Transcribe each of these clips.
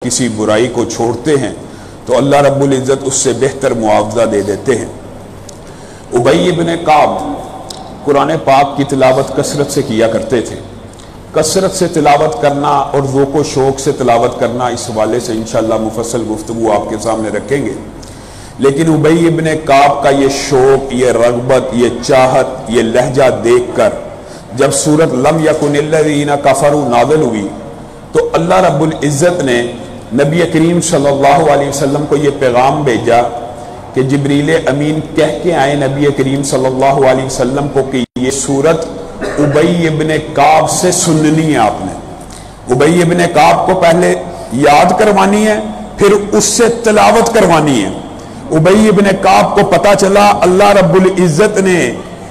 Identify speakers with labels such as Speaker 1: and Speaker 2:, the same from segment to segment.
Speaker 1: کسی برائی کو چھوڑتے ہیں تو اللہ رب العزت اس سے بہتر معاوضہ دے دیتے ہیں۔ ابی ابن کعب قرآن پاک کی تلاوت کثرت سے کیا کرتے تھے۔ کثرت سے تلاوت کرنا اور ذوق و شوق سے تلاوت کرنا، اس حوالے سے انشاءاللہ مفصل گفتگو آپ کے سامنے رکھیں گے۔ لیکن ابی ابن کعب کا یہ شوق، یہ رغبت، یہ چاہت، یہ لہجہ دیکھ کر جب سورۃ لم یکن الذین کفروا نازل ہوئی تو اللہ رب العزت نے نبی کریم صلی اللہ علیہ وسلم کو یہ پیغام بھیجا کہ جبریل امین کہہ کے آئے نبی کریم صلی اللہ علیہ وسلم کو کہ یہ سورت ابی ابن کعب سے سننی ہے۔ آپ نے ابی ابن کعب کو پہلے یاد کروانی ہے، پھر اس سے تلاوت کروانی ہے۔ ابی ابن کعب کو پتا چلا اللہ رب العزت نے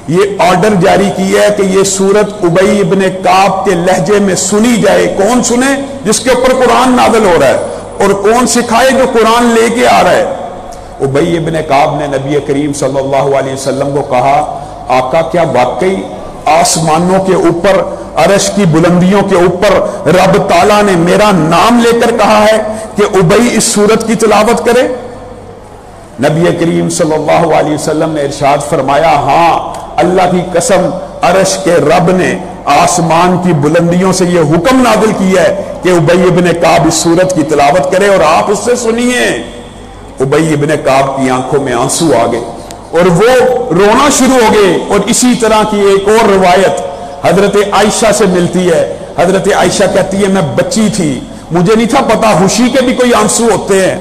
Speaker 1: یہ آرڈر جاری کیا ہے کہ یہ سورت ابی ابن کعب کے لہجے میں سنی جائے۔ کون سنے؟ جس کے اوپر قرآن نازل ہو رہا ہے، اور کون سکھائے؟ جو قرآن لے کے آ رہا ہے۔ ابی ابن کعب نے نبی کریم صلی اللہ علیہ وسلم کو کہا، آقا کیا واقعی آسمانوں کے اوپر، عرش کی بلندیوں کے اوپر رب تعالیٰ نے میرا نام لے کر کہا ہے کہ ابی اس سورت کی تلاوت کرے؟ نبی کریم صلی اللہ علیہ وسلم نے ارشاد فرمایا، ہاں اللہ کی قسم عرش کے رب نے آسمان کی بلندیوں سے یہ حکم نازل کیا ہے کہ ابی ابن کعب اس سورت کی تلاوت کرے اور آپ اس سے سنیے۔ ابی ابن کعب کی آنکھوں میں آنسو آ گئے اور وہ رونا شروع ہو گئے۔ اور اسی طرح کی ایک اور روایت حضرت عائشہ سے ملتی ہے۔ حضرت عائشہ کہتی ہے، میں بچی تھی، مجھے نہیں تھا پتا خوشی کے بھی کوئی آنسو ہوتے ہیں،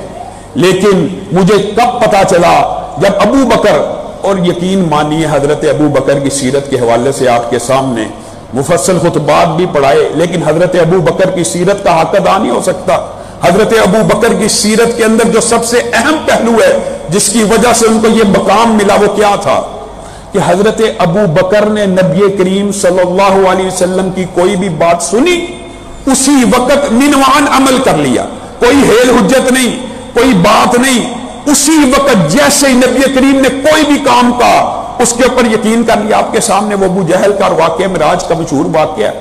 Speaker 1: لیکن مجھے کب پتا چلا جب ابو بکر، اور یقین مانیے حضرت ابو بکر کی سیرت کے حوالے سے آپ کے سامنے مفصل خطبات بھی پڑھائے، لیکن حضرت ابو بکر کی سیرت کا حق ادا نہیں ہو سکتا۔ حضرت ابو بکر کی سیرت کے اندر جو سب سے اہم پہلو ہے جس کی وجہ سے ان کو یہ مقام ملا، وہ کیا تھا کہ حضرت ابو بکر نے نبی کریم صلی اللہ علیہ وسلم کی کوئی بھی بات سنی، اسی وقت منوان عمل کر لیا۔ کوئی ہیل حجت نہیں، کوئی بات نہیں، اسی وقت جیسے نبی کریم نے کوئی بھی کام کہا اس کے اوپر یقین کر لیا۔ آپ کے سامنے وہ ابو جہل کا واقعہ، معراج کا مشہور واقعہ ہے۔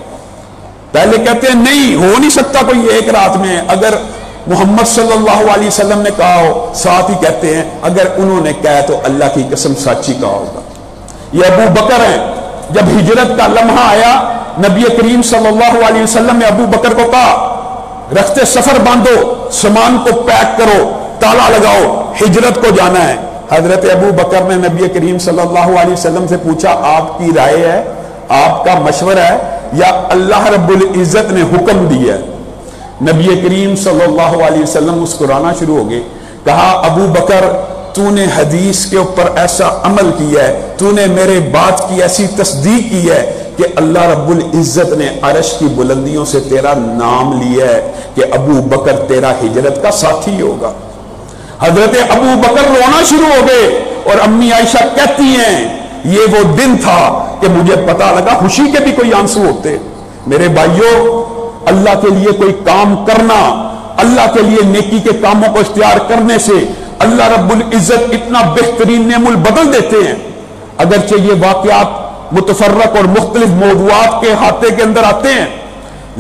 Speaker 1: پہلے کہتے ہیں نہیں ہو نہیں سکتا کوئی ایک رات میں، اگر محمد صلی اللہ علیہ وسلم نے کہا ہو، ساتھ ہی کہتے ہیں اگر انہوں نے کہا تو اللہ کی قسم سچی کہا ہوگا۔ یہ ابو بکر ہیں۔ جب ہجرت کا لمحہ آیا، نبی کریم صلی اللہ علیہ وسلم نے ابو بکر کو کہا رخت سفر باندھو، سامان کو پیک کرو، تالا لگاؤ، ہجرت کو جانا ہے۔ حضرت ابو بکر نے نبی کریم صلی اللہ علیہ وسلم سے پوچھا، آپ کی رائے ہے، آپ کا مشورہ ہے، یا اللہ رب العزت نے حکم دیا ہے؟ نبی کریم صلی اللہ علیہ وسلم مسکرانا شروع ہو گئے، کہا ابو بکر تو نے حدیث کے اوپر ایسا عمل کیا ہے، تو نے میرے بات کی ایسی تصدیق کی ہے کہ اللہ رب العزت نے عرش کی بلندیوں سے تیرا نام لیا ہے کہ ابو بکر تیرا ہجرت کا ساتھی ہوگا۔ حضرت ابو بکر رونا شروع ہو گئے، اور امی عائشہ کہتی ہیں یہ وہ دن تھا کہ مجھے پتا لگا خوشی کے بھی کوئی آنسو ہوتے۔ میرے بھائیوں، اللہ کے لیے کوئی کام کرنا، اللہ کے لیے نیکی کے کاموں کو اختیار کرنے سے اللہ رب العزت اتنا بہترین نعم البدل دیتے ہیں۔ اگرچہ یہ واقعات متفرق اور مختلف موضوعات کے احاطے کے اندر آتے ہیں،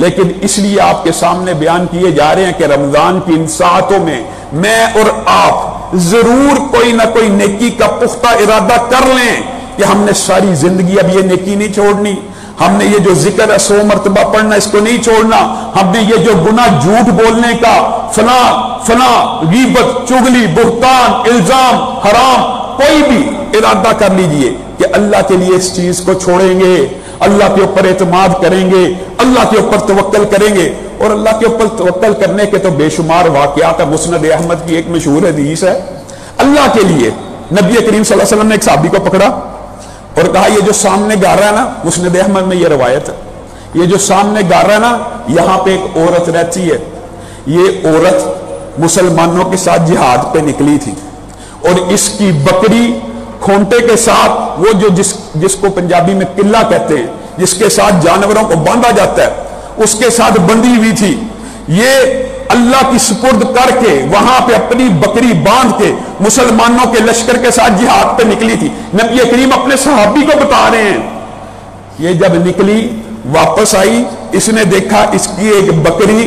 Speaker 1: لیکن اس لیے آپ کے سامنے بیان کیے جا رہے ہیں کہ رمضان کی ان ساعتوں میں میں اور آپ ضرور کوئی نہ کوئی نیکی کا پختہ ارادہ کر لیں کہ ہم نے ساری زندگی اب یہ نیکی نہیں چھوڑنی، ہم نے یہ جو ذکر ہے 100 مرتبہ پڑھنا اس کو نہیں چھوڑنا، ہم نے یہ جو گناہ جھوٹ بولنے کا، فلاں غیبت، چغلی، بہتان، الزام، حرام، کوئی بھی ارادہ کر لیجئے کہ اللہ کے لیے اس چیز کو چھوڑیں گے، اللہ کے اوپر اعتماد کریں گے، اللہ کے اوپر توکل کریں گے۔ اور اللہ کے اوپر توکل کرنے کے تو بے شمار واقعات ہیں۔ مسند احمد کی ایک مشہور حدیث ہے، اللہ کے لیے نبی کریم صلی اللہ علیہ وسلم نے ایک صحابی کو پکڑا اور کہا یہ جو سامنے گارا ہے نا، مسند احمد میں یہ روایت ہے، یہ جو سامنے گارا ہے نا، یہاں پہ ایک عورت رہتی ہے، یہ عورت مسلمانوں کے ساتھ جہاد پہ نکلی تھی، اور اس کی بکری کھونٹے کے ساتھ، وہ جو جس کو پنجابی میں قلعہ کہتے ہیں، جس کے ساتھ جانوروں کو باندھا جاتا ہے، اس کے ساتھ بندھی ہوئی تھی۔ یہ اللہ کی سپرد کر کے وہاں پہ اپنی بکری باندھ کے مسلمانوں کے لشکر کے ساتھ جہاد پہ نکلی تھی۔ نبی کریم اپنے صحابی کو بتا رہے ہیں، یہ جب نکلی واپس آئی، اس نے دیکھا اس کی ایک بکری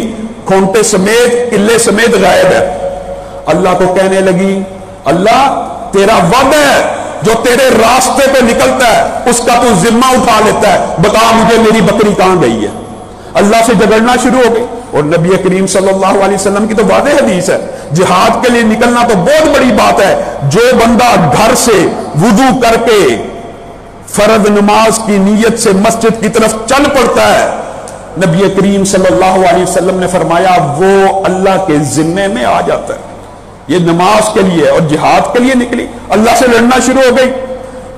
Speaker 1: کھونٹے سمیت قلے سمیت غائب ہے. اللہ کو کہنے لگی اللہ تیرا وعدہ ہے جو تیرے راستے پہ نکلتا ہے اس کا تو ذمہ اٹھا لیتا ہے, بتا مجھے میری بکری کہاں گئی ہے. اللہ سے جھگڑنا شروع ہو گئی. اور نبی کریم صلی اللہ علیہ وسلم کی تو واضح حدیث ہے, جہاد کے لیے نکلنا تو بہت بڑی بات ہے. جو بندہ گھر سے وضو کر کے فرض نماز کی نیت سے مسجد کی طرف چل پڑتا ہے, نبی کریم صلی اللہ علیہ وسلم نے فرمایا وہ اللہ کے ذمے میں آ جاتا ہے. یہ نماز کے لیے اور جہاد کے لیے نکلی, اللہ سے لڑنا شروع ہو گئی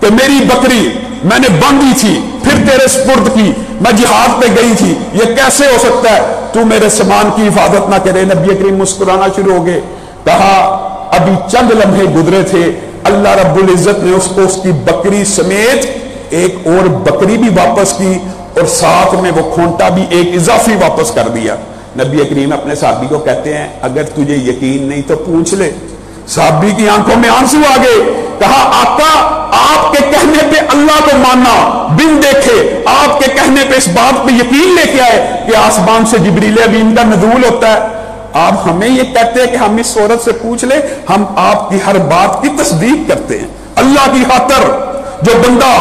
Speaker 1: کہ میری بکری میں نے باندھی تھی پھر تیرے سپرد کی, میں جہاد پہ گئی تھی, یہ کیسے ہو سکتا ہے تو میرے سامان کی حفاظت نہ کرے. نبی کریم مسکرانا شروع ہو گئے. کہا ابھی چند لمحے گزرے تھے, اللہ رب العزت نے اس کو اس کی بکری سمیت ایک اور بکری بھی واپس کی اور ساتھ میں وہ کھونٹا بھی ایک اضافی واپس کر دیا. نبی کریم اپنے صحابی کو کہتے ہیں اگر تجھے یقین نہیں تو پوچھ لے. صحابی کی آنکھوں میں آنسو آ گئے. کہا آقا آپ کے کہنے پہ اللہ کو ماننا بن دیکھے, آپ کے کہنے پہ اس بات پہ یقین لے کے آئے کہ آسمان سے جبریل امین کا نزول ہوتا ہے, آپ ہمیں یہ کہتے ہیں کہ ہم اس عورت سے پوچھ لیں. ہم آپ کی ہر بات کی تصدیق کرتے ہیں. اللہ کی خاطر جو بندہ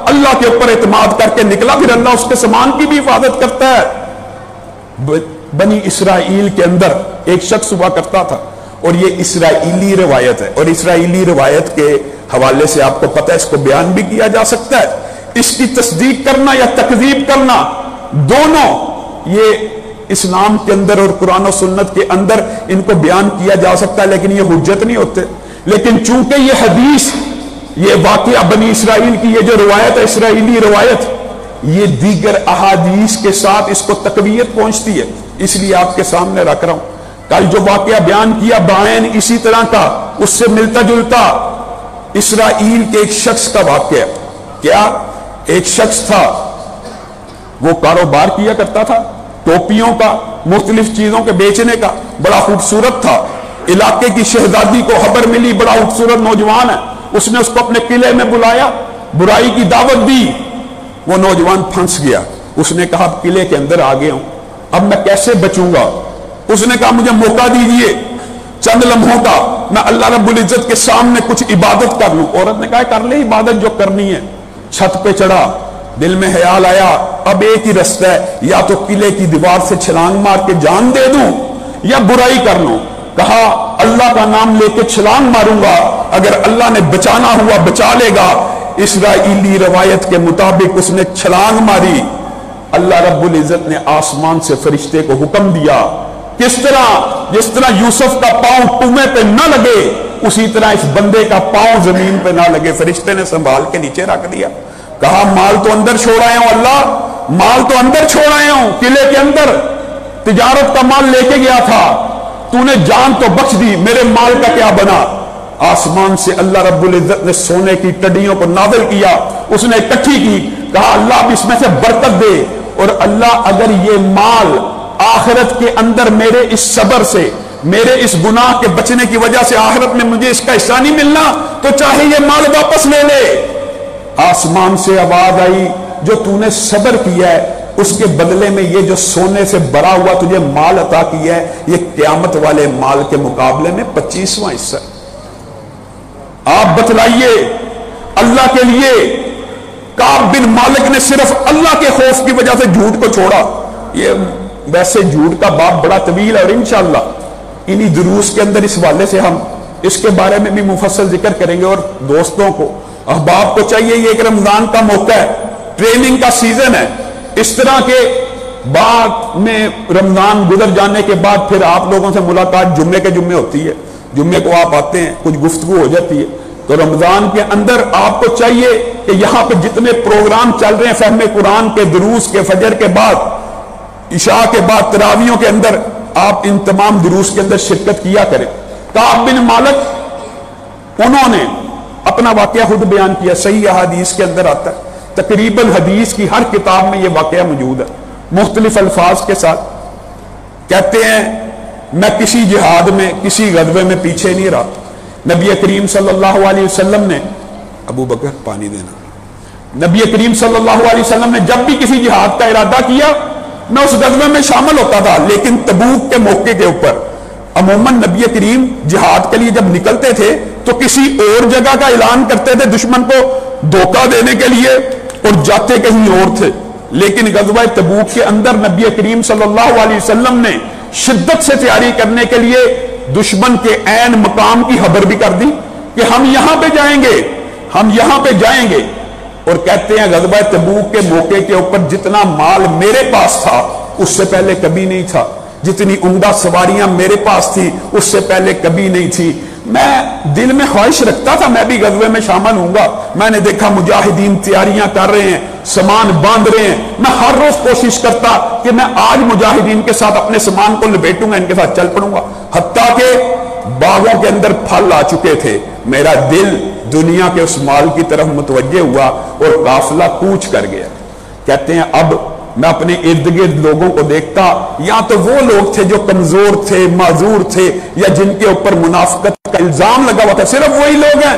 Speaker 1: اللہ کے اوپر اعتماد کر کے نکلا پھر اللہ اس کے سامان کی بھی حفاظت کرتا ہے. بنی اسرائیل کے اندر ایک شخص ہوا کرتا تھا اور یہ اسرائیلی روایت ہے, اور اسرائیلی روایت کے حوالے سے آپ کو پتہ ہے اس کو بیان بھی کیا جا سکتا ہے. اس کی تصدیق کرنا یا تکذیب کرنا دونوں یہ اسلام کے اندر اور قرآن و سنت کے اندر ان کو بیان کیا جا سکتا ہے, لیکن یہ حجت نہیں ہوتے. لیکن چونکہ یہ حدیث, یہ واقعہ بنی اسرائیل کی یہ جو روایت ہے اسرائیلی روایت, یہ دیگر احادیث کے ساتھ اس کو تقویت پہنچتی ہے, اس لیے آپ کے سامنے رکھ رہا ہوں. کل جو واقعہ بیان کیا بعین اسی طرح کا اس سے ملتا جلتا اسرائیل کے ایک شخص کا واقعہ. کیا ایک شخص تھا, وہ کاروبار کیا کرتا تھا ٹوپیوں کا, مختلف چیزوں کے بیچنے کا, بڑا خوبصورت تھا. علاقے کی شہزادی کو خبر ملی بڑا خوبصورت نوجوان ہے, اس نے اس کو اپنے قلعے میں بلایا, برائی کی دعوت دی. وہ نوجوان پھنس گیا. اس نے کہا قلعے کے اندر آ گیا ہوں, اب میں کیسے بچوں گا. اس نے کہا مجھے موقع دیجیے چند لمحوں کا, میں اللہ رب العزت کے سامنے کچھ عبادت کر لوں. عورت نے کہا کر لے عبادت جو کرنی ہے. چھت پہ چڑھا, دل میں خیال آیا اب ایک ہی رستہ ہے, یا تو قلعے کی دیوار سے چھلانگ مار کے جان دے دوں یا برائی کر لوں. کہا اللہ کا نام لے کے چھلانگ ماروں گا, اگر اللہ نے بچانا ہوا بچا لے گا. اسرائیلی روایت کے مطابق اس نے چھلانگ ماری. اللہ رب العزت نے آسمان سے فرشتے کو حکم دیا, کس طرح جس طرح یوسف کا پاؤں کنویں پہ نہ لگے اسی طرح اس بندے کا پاؤں زمین پہ نہ لگے. فرشتے نے سنبھال کے نیچے رکھ دیا. کہا مال تو اندر چھوڑ آئے ہوں اللہ, مال تو اندر چھوڑ آئے ہوں, قلعے کے اندر تجارت کا مال لے کے گیا تھا, تو نے جان تو بخش دی, میرے مال کا کیا بنا. آسمان سے اللہ رب العزت نے سونے کی ٹڈیوں کو نازل کیا, اس نے اکٹھی کی. کہا اللہ اب اس میں سے برکت دے, اور اللہ اگر یہ مال آخرت کے اندر میرے اس صبر سے, میرے اس گناہ کے بچنے کی وجہ سے آخرت میں مجھے اس کا حصہ نہیں ملنا تو چاہے یہ مال واپس لے لے. آسمان سے آواز آئی جو تو نے صبر کیا ہے اس کے بدلے میں یہ جو سونے سے بھرا ہوا تجھے مال عطا کیا ہے یہ قیامت والے مال کے مقابلے میں 25واں حصہ ہے. آپ بتلائیے اللہ کے لیے کعب بن مالک نے صرف اللہ کے خوف کی وجہ سے جھوٹ کو چھوڑا. یہ ویسے جھوٹ کا باب بڑا طویل ہے اور انشاءاللہ انہی دروس کے اندر اس حوالے سے ہم اس کے بارے میں بھی مفصل ذکر کریں گے. اور دوستوں کو احباب کو چاہیے, یہ ایک رمضان کا موقع ہے, ٹریننگ کا سیزن ہے. اس طرح کے بعد میں رمضان گزر جانے کے بعد پھر آپ لوگوں سے ملاقات جمعے کے جمعے ہوتی ہے, جمعے کو آپ آتے ہیں, کچھ گفتگو ہو جاتی ہے. تو رمضان کے اندر آپ کو چاہیے کہ یہاں پہ جتنے پروگرام چل رہے ہیں فہم قرآن کے, دروس کے, فجر کے بعد, عشاء کے بعد, تراویوں کے اندر, آپ ان تمام دروس کے اندر شرکت کیا کریں. کعب بن مالک انہوں نے اپنا واقعہ خود بیان کیا, صحیح احادیث کے اندر آتا ہے, تقریباً حدیث کی ہر کتاب میں یہ واقعہ موجود ہے مختلف الفاظ کے ساتھ. کہتے ہیں میں کسی جہاد میں کسی غزوے میں پیچھے نہیں رہا. نبی کریم صلی اللہ علیہ وسلم نے, ابو بکر پانی دینا, نبی کریم صلی اللہ علیہ وسلم نے جب بھی کسی جہاد کا ارادہ کیا میں اس غزوے میں شامل ہوتا تھا، لیکن تبوک کے موقع کے اوپر عموماً نبی کریم جہاد کے لیے جب نکلتے تھے تو کسی اور جگہ کا اعلان کرتے تھے دشمن کو دھوکہ دینے کے لیے، اور جاتے کہیں اور تھے۔ لیکن غزوہ تبوک کے اندر نبی کریم صلی اللہ علیہ وسلم نے شدت سے تیاری کرنے کے لیے دشمن کے عین مقام کی خبر بھی کر دی کہ ہم یہاں پہ جائیں گے، ہم یہاں پہ جائیں گے، اور کہتے ہیں غزوہ تبوک کے موقع کے اوپر جتنا مال میرے پاس تھا اس سے پہلے کبھی نہیں تھا، جتنی عمدہ سواریاں میرے پاس تھی اس سے پہلے کبھی نہیں تھی۔ میں دل میں خواہش رکھتا تھا میں بھی غزوے میں شامل ہوں گا۔ میں نے دیکھا مجاہدین تیاریاں کر رہے ہیں، سامان باندھ رہے ہیں، میں ہر روز کوشش کرتا کہ میں آج مجاہدین کے ساتھ اپنے سامان کو لپیٹوں گا، ان کے ساتھ چل پڑوں گا، حتیٰ کہ باغوں کے اندر پھل آ چکے تھے، میرا دل دنیا کے اس مال کی طرف متوجہ ہوا اور قافلہ کوچ کر گیا۔ کہتے ہیں اب میں اپنے ارد گرد لوگوں کو دیکھتا، یا تو وہ لوگ تھے جو کمزور تھے، معذور تھے، یا جن کے اوپر منافقت کا الزام لگا ہوا تھا، صرف وہی لوگ ہیں۔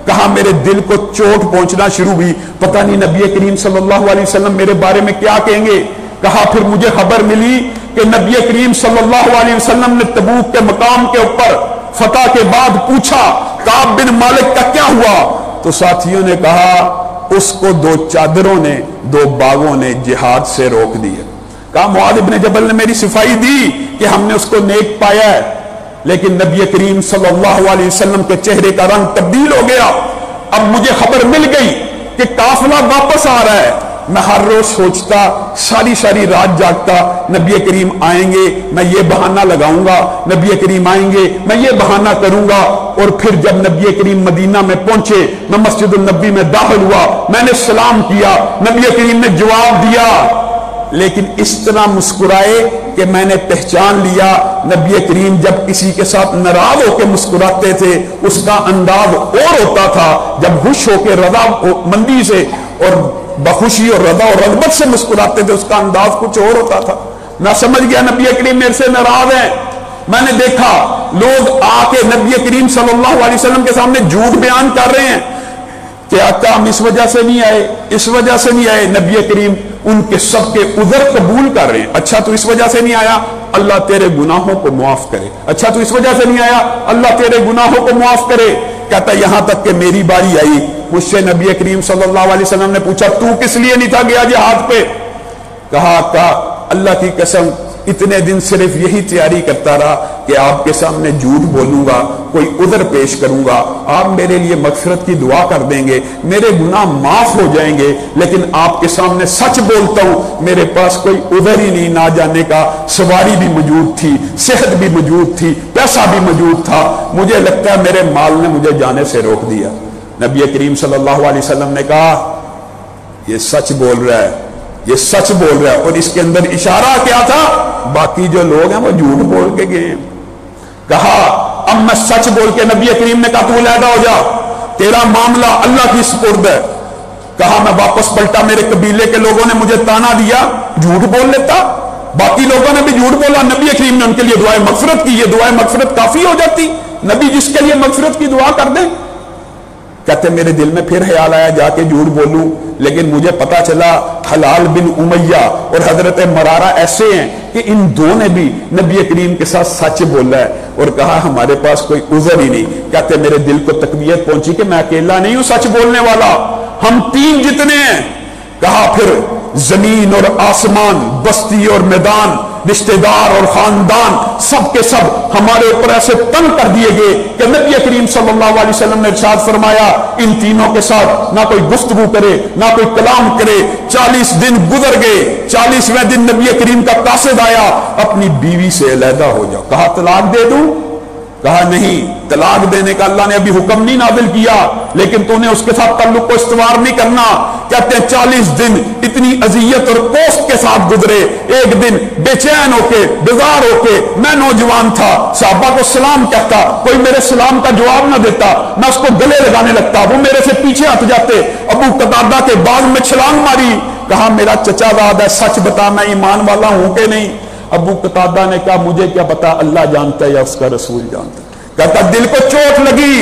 Speaker 1: کہا میرے دل کو چوٹ پہنچنا شروع ہوئی، پتہ نہیں نبی کریم صلی اللہ علیہ وسلم میرے بارے میں کیا کہیں گے۔ کہا پھر مجھے خبر ملی کہ نبی کریم صلی اللہ علیہ وسلم نے تبوک کے مقام کے اوپر فتح کے بعد پوچھا کعب بن مالک کا کیا ہوا، تو ساتھیوں نے کہا اس کو 2 چادروں نے، 2 باغوں نے جہاد سے روک دیا۔ کہا معاذ بن جبل نے میری صفائی دی کہ ہم نے اس کو نیک پایا ہے، لیکن نبی کریم صلی اللہ علیہ وسلم کے چہرے کا رنگ تبدیل ہو گیا۔ اب مجھے خبر مل گئی کہ قافلہ واپس آ رہا ہے۔ میں ہر روز سوچتا، ساری رات جاگتا، نبی کریم آئیں گے، میں یہ بہانہ لگاؤں گا، نبی کریم آئیں گے، میں یہ بہانہ کروں گا۔ اور پھر جب نبی کریم مدینہ میں پہنچے، میں مسجد النبی میں داخل ہوا، میں نے سلام کیا، نبی کریم نے جواب دیا، لیکن اس طرح مسکرائے کہ میں نے پہچان لیا نبی کریم جب کسی کے ساتھ ناراض ہو کے مسکراتے تھے اس کا انداز اور ہوتا تھا، جب خوش ہو کے رضا مندی سے اور بخوشی اور رضا اور رغبت سے مسکراتے تھے اس کا انداز کچھ اور ہوتا تھا۔ میں سمجھ گیا نبی کریم میرے سے ناراض ہیں۔ میں نے دیکھا لوگ آ کے نبی کریم صلی اللہ علیہ وسلم کے سامنے جھوٹ بیان کر رہے ہیں کہ آقا ہم اس وجہ سے نہیں آئے، اس وجہ سے نہیں آئے۔ نبی کریم ان کے سب کے عذر قبول کر رہے ہیں۔ اچھا تو اس وجہ سے نہیں آیا، اللہ تیرے گناہوں کو معاف کرے۔ اچھا تو اس وجہ سے نہیں آیا، اللہ تیرے گناہوں کو معاف کرے۔ کہتا یہاں تک کہ میری باری آئی، مجھ سے نبی کریم صلی اللہ علیہ وسلم نے پوچھا تو کس لیے نہیں تھا گیا جہاد پہ؟ کہا اللہ کی قسم اتنے دن صرف یہی تیاری کرتا رہا کہ آپ کے سامنے جھوٹ بولوں گا، کوئی عذر پیش کروں گا، آپ میرے لیے مغفرت کی دعا کر دیں گے، میرے گناہ معاف ہو جائیں گے، لیکن آپ کے سامنے سچ بولتا ہوں میرے پاس کوئی عذر ہی نہیں، نہ جانے کا سواری بھی موجود تھی، صحت بھی موجود تھی، پیسہ بھی موجود تھا، مجھے لگتا ہے میرے مال نے مجھے جانے سے روک دیا۔ نبی کریم صلی اللہ علیہ وسلم نے کہا یہ سچ بول رہا ہے، یہ سچ بول رہا ہے، اور اس کے اندر اشارہ کیا تھا؟ باقی جو لوگ ہیں وہ جھوٹ بول کے گئے ہیں۔ کہا اب میں سچ بول کے، نبی کریم نے کہا تو علیحدہ ہو جا، تیرا معاملہ اللہ کی سپرد ہے۔ کہا میں واپس پلٹا، میرے قبیلے کے لوگوں نے مجھے تانا دیا، جھوٹ بول لیتا، باقی لوگوں نے بھی جھوٹ بولا، نبی کریم نے ان کے لیے دعائے مغفرت کی، یہ دعائے مغفرت کافی ہو جاتی، نبی جس کے لیے مغفرت کی دعا کر دیں۔ کہتے میرے دل میں پھر خیال آیا جا کے جھوٹ بولوں، لیکن مجھے پتا چلا حلال بن امیہ اور حضرت مرارہ ایسے ہیں کہ ان دو نے بھی نبی کریم کے ساتھ سچ بولا ہے اور کہا ہمارے پاس کوئی عذر ہی نہیں۔ کہتے میرے دل کو تقویت پہنچی کہ میں اکیلا نہیں ہوں سچ بولنے والا، ہم 3 جتنے ہیں۔ کہا پھر زمین اور آسمان، بستی اور میدان، رشتہ دار اور خاندان، سب کے سب ہمارے اوپر ایسے تنگ کر دیے گئے کہ نبی کریم صلی اللہ علیہ وسلم نے ارشاد فرمایا ان تینوں کے ساتھ نہ کوئی گفتگو کرے نہ کوئی کلام کرے۔ 40 دن گزر گئے، 40ویں دن نبی کریم کا قاصد آیا، اپنی بیوی سے علیحدہ ہو جاؤ۔ کہا طلاق دے دوں؟ کہا نہیں، طلاق دینے کا اللہ نے ابھی حکم نہیں نازل کیا، لیکن تو نے اس کے ساتھ تعلق کو استوار نہیں کرنا۔ کہتے ہیں 40 دن اتنی اذیت اور کوفت کے ساتھ گزرے۔ ایک دن بے چین ہو کے، بیزار ہو کے، میں نوجوان تھا، صحابہ کو سلام کہتا، کوئی میرے سلام کا جواب نہ دیتا، میں اس کو گلے لگانے لگتا، وہ میرے سے پیچھے ہٹ جاتے۔ ابو قتادہ کے باغ میں چھلانگ ماری، کہا میرا چچا زاد ہے، سچ بتا میں ایمان والا ہوں کہ نہیں؟ ابو قتادہ نے کہا مجھے کیا پتا، اللہ جانتا ہے یا اس کا رسول جانتا ہے۔ کہتا دل کو چوٹ لگی،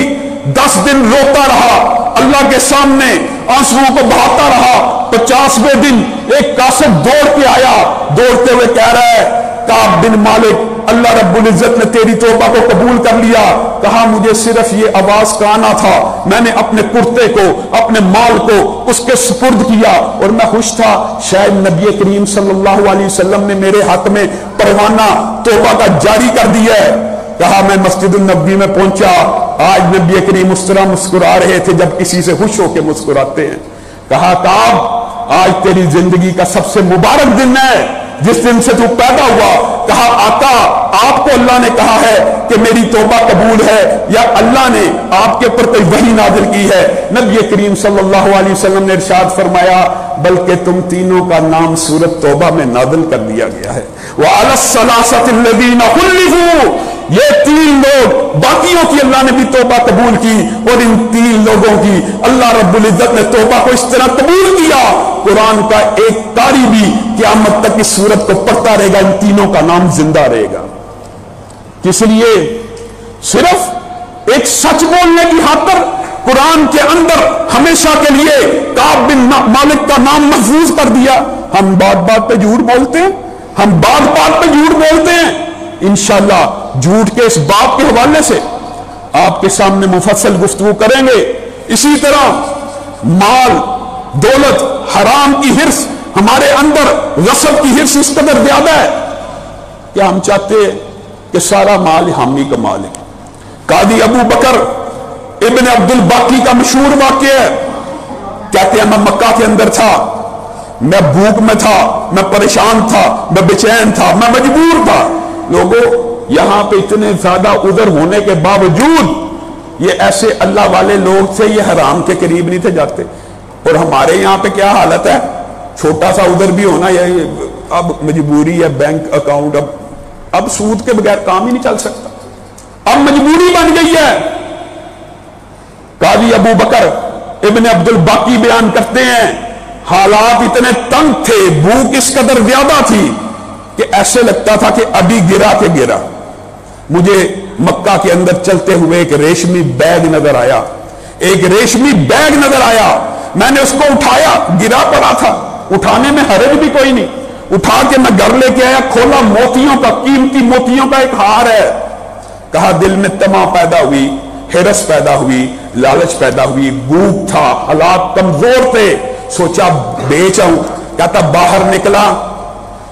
Speaker 1: 10 دن روتا رہا، اللہ کے سامنے آنسوؤں کو بہاتا رہا. 50ویں دن ایک قاصد دوڑ کے آیا, دوڑتے ہوئے کہہ رہا ہے کعب بن مالک, اللہ رب العزت نے تیری توبہ کو قبول کر لیا. کہا مجھے صرف یہ آواز کا آنا تھا, میں نے اپنے کرتے کو, اپنے مال کو اس کے سپرد کیا اور میں خوش تھا شاید نبی کریم صلی اللہ علیہ وسلم نے میرے حق میں پروانہ توبہ کا جاری کر دیا ہے. کہا میں مسجد النبوی میں پہنچا, آج نبی کریم اس طرح مسکرا رہے تھے جب کسی سے خوش ہو کے مسکراتے ہیں. کہا کعب آج تیری زندگی کا سب سے مبارک دن ہے جس دن سے تو پیدا ہوا. کہا آقا آپ کو اللہ نے کہا ہے کہ میری توبہ قبول ہے یا اللہ نے آپ کے اوپر کوئی وحی نازل کی ہے؟ نبی کریم صلی اللہ علیہ وسلم نے ارشاد فرمایا بلکہ تم تینوں کا نام سورۃ توبہ میں نازل کر دیا گیا ہے. وَعَلَى الثَّلَاثَةِ الَّذِينَ خُلِّفُوا, یہ 3 لوگ باقیوں کی اللہ نے بھی توبہ قبول کی اور ان 3 لوگوں کی اللہ رب العزت نے توبہ کو اس طرح قبول کیا قرآن کا ایک قاری بھی قیامت تک اس سورت کو پڑھتا رہے گا, ان تینوں کا نام زندہ رہے گا. کس لیے؟ صرف ایک سچ بولنے کی خاطر قرآن کے اندر ہمیشہ کے لیے کعب بن مالک کا نام محفوظ کر دیا. ہم بات بات پہ جھوٹ بولتے ہیں, ہم بات بات پہ جھوٹ بولتے ہیں. انشاءاللہ جھوٹ کے اس باب کے حوالے سے آپ کے سامنے مفصل گفتگو کریں گے. اسی طرح مال دولت حرام کی حرص, ہمارے اندر غصب کی حرص اس قدر زیادہ ہے کہ ہم چاہتے ہیں کہ سارا مال ہم ہی کا مال ہے. قاضی ابو بکر ابن عبد الباقی کا مشہور واقعہ ہے, کہتے ہیں میں مکہ کے اندر تھا, میں بھوک میں تھا, میں پریشان تھا, میں بے چین تھا, میں مجبور تھا. لوگوں یہاں پہ اتنے زیادہ عذر ہونے کے باوجود یہ ایسے اللہ والے لوگ تھے, یہ حرام کے قریب نہیں تھے جاتے. اور ہمارے یہاں پہ کیا حالت ہے, چھوٹا سا عذر بھی ہونا یہ اب مجبوری ہے, بینک اکاؤنٹ, اب سود کے بغیر کام ہی نہیں چل سکتا, اب مجبوری بن گئی ہے. قاضی ابو بکر ابن عبد الباقی بیان کرتے ہیں حالات اتنے تنگ تھے, بھوک اس قدر زیادہ تھی کہ ایسے لگتا تھا کہ ابھی گرا کے گرا. مجھے مکہ کے اندر چلتے ہوئے ایک ریشمی بیگ نظر آیا, ایک ریشمی بیگ نظر آیا. میں نے اس کو اٹھایا, گرا پڑا تھا, اٹھانے میں حرج بھی کوئی نہیں. اٹھا کے میں گھر لے کے آیا, کھولا, موتیوں کا, قیمتی موتیوں کا ایک ہار ہے. کہا دل میں طمع پیدا ہوئی, حرص پیدا ہوئی, لالچ پیدا ہوئی, بھوک تھا, حالات کمزور تھے, سوچا بیچ آؤں. کہتا باہر نکلا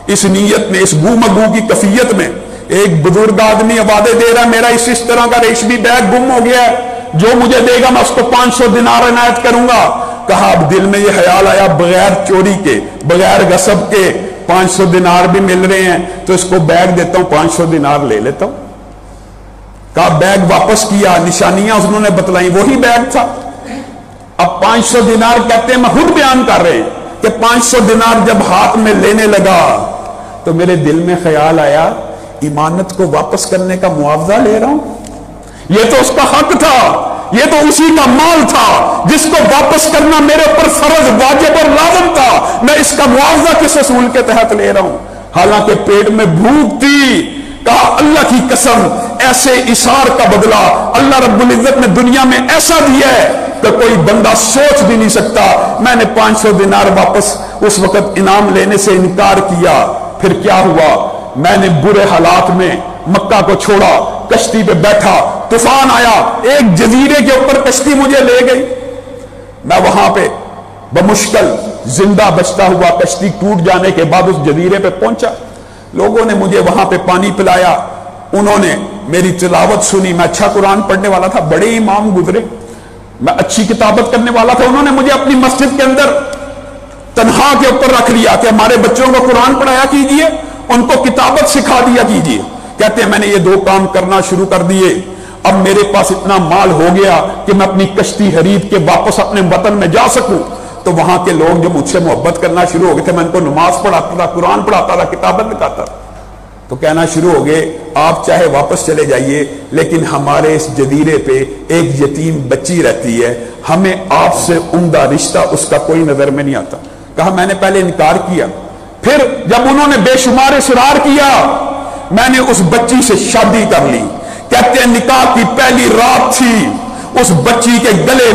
Speaker 1: اس نیت میں, اس گو مگو کی کفیت میں. ایک بزرگ آدمی وعدے دے رہا میرا اس طرح کا ریشمی بیگ گم ہو گیا ہے, جو مجھے دے گا میں اس کو 500 دینار عنایت کروں گا. کہا اب دل میں یہ خیال آیا بغیر چوری کے, بغیر غصب کے 500 دینار بھی مل رہے ہیں تو اس کو بیگ دیتا ہوں, 500 دینار لے لیتا ہوں. کہا بیگ واپس کیا, نشانیاں انہوں نے بتلائیں, وہی بیگ تھا. اب 500 دینار کہتے ہیں, میں خود بیان کر رہے ہیں کہ 500 دینار جب ہاتھ میں لینے لگا تو میرے دل میں خیال آیا امانت کو واپس کرنے کا معاوضہ لے رہا ہوں, یہ تو اس کا حق تھا, یہ تو اسی کا مال تھا جس کو واپس کرنا میرے اوپر فرض, واجب اور لازم تھا. میں اس کا معاوضہ کس اصول کے تحت لے رہا ہوں؟ حالانکہ پیٹ میں بھوک تھی. کہا اللہ کی قسم ایسے اشار کا بدلہ اللہ رب العزت نے دنیا میں ایسا دیا ہے کہ کوئی بندہ سوچ بھی نہیں سکتا. میں نے 500 دینار واپس اس وقت انعام لینے سے انکار کیا. پھر کیا ہوا, میں نے برے حالات میں مکہ کو چھوڑا, کشتی پہ بیٹھا, طوفان آیا, ایک جزیرے کے اوپر کشتی مجھے لے گئی. میں وہاں پہ بمشکل زندہ بچتا ہوا کشتی ٹوٹ جانے کے بعد اس جزیرے پہ پہنچا. لوگوں نے مجھے وہاں پہ پانی پلایا, انہوں نے میری تلاوت سنی. میں اچھا قرآن پڑھنے والا تھا, بڑے امام گزرے, میں اچھی کتابت کرنے والا تھا. انہوں نے مجھے اپنی مسجد کے اندر تنہا کے اوپر رکھ لیا کہ ہمارے بچوں کو قرآن پڑھایا کیجئے, ان کو کتابت سکھا دیا کیجئے. کہتے ہیں میں نے یہ 2 کام کرنا شروع کر دیے. اب میرے پاس اتنا مال ہو گیا کہ میں اپنی کشتی خرید کے واپس اپنے وطن میں جا سکوں. تو وہاں کے لوگ جو مجھ سے محبت کرنا شروع ہو گئے تھے, میں ان کو نماز پڑھاتا تھا, قرآن پڑھاتا تھا, کتابت لکھاتا تھا, تو کہنا شروع ہو گئے آپ چاہے واپس چلے جائیے لیکن ہمارے اس جزیرے پہ ایک یتیم بچی رہتی ہے, ہمیں آپ سے عمدہ رشتہ اس کا کوئی نظر میں نہیں آتا. کہا میں نے پہلے انکار کیا, پھر جب انہوں نے بے شمار اصرار کیا میں نے اس بچی سے شادی کر لی. کہتے ہیں نکاح کی پہلی رات تھی, اس بچی کے گلے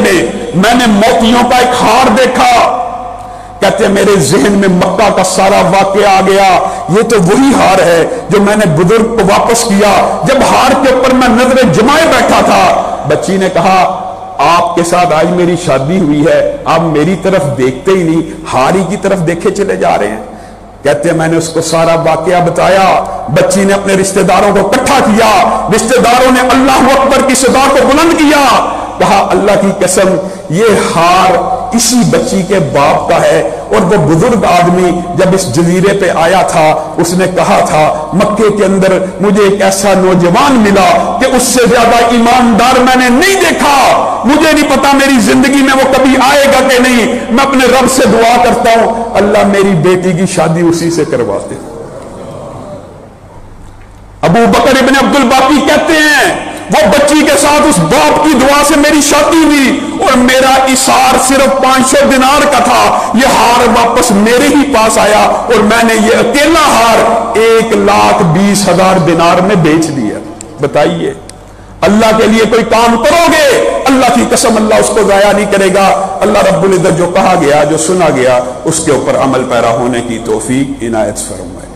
Speaker 1: میں نے موتیوں کا ایک ہار دیکھا. کہتے ہیں میرے ذہن میں مکہ کا سارا واقعہ آ گیا. یہ تو وہی ہار ہے جو میں نے بزرگ کو واپس کیا جب ہار کے اوپر میں نظر جمائے بیٹھا تھا. بچی نے کہا آپ کے ساتھ آج میری شادی ہوئی ہے, آپ میری طرف دیکھتے ہی نہیں, ہاری کی طرف دیکھے چلے جا رہے ہیں. کہتے ہیں میں نے اس کو سارا واقعہ بتایا. بچی نے اپنے رشتہ داروں کو اکٹھا کیا, رشتہ داروں نے اللہ اکبر کی صدا کو بلند کیا, کہا اللہ کی قسم یہ ہار اسی بچی کے باپ کا ہے. اور وہ بزرگ آدمی جب اس جزیرے پہ آیا تھا اس نے کہا تھا مکے کے اندر مجھے ایک ایسا نوجوان ملا کہ اس سے زیادہ ایماندار میں نے نہیں دیکھا. مجھے نہیں پتا میری زندگی میں وہ کبھی آئے گا کہ نہیں. میں اپنے رب سے دعا کرتا ہوں اللہ میری بیٹی کی شادی اسی سے کرواتے. ابو بکر ابن عبد الباقی کہتے ہیں وہ بچی کے ساتھ اس باپ کی دعا سے میری شادی ہوئی اور میرا اثار صرف 500 دینار کا تھا. یہ ہار واپس میرے ہی پاس آیا اور میں نے یہ اکیلا ہار 1,20,000 دینار میں بیچ دیا. بتائیے اللہ کے لیے کوئی کام کرو گے اللہ کی قسم اللہ اس کو ضائع نہیں کرے گا. اللہ رب العزت جو کہا گیا جو سنا گیا اس کے اوپر عمل پیرا ہونے کی توفیق عنایت فرمائے.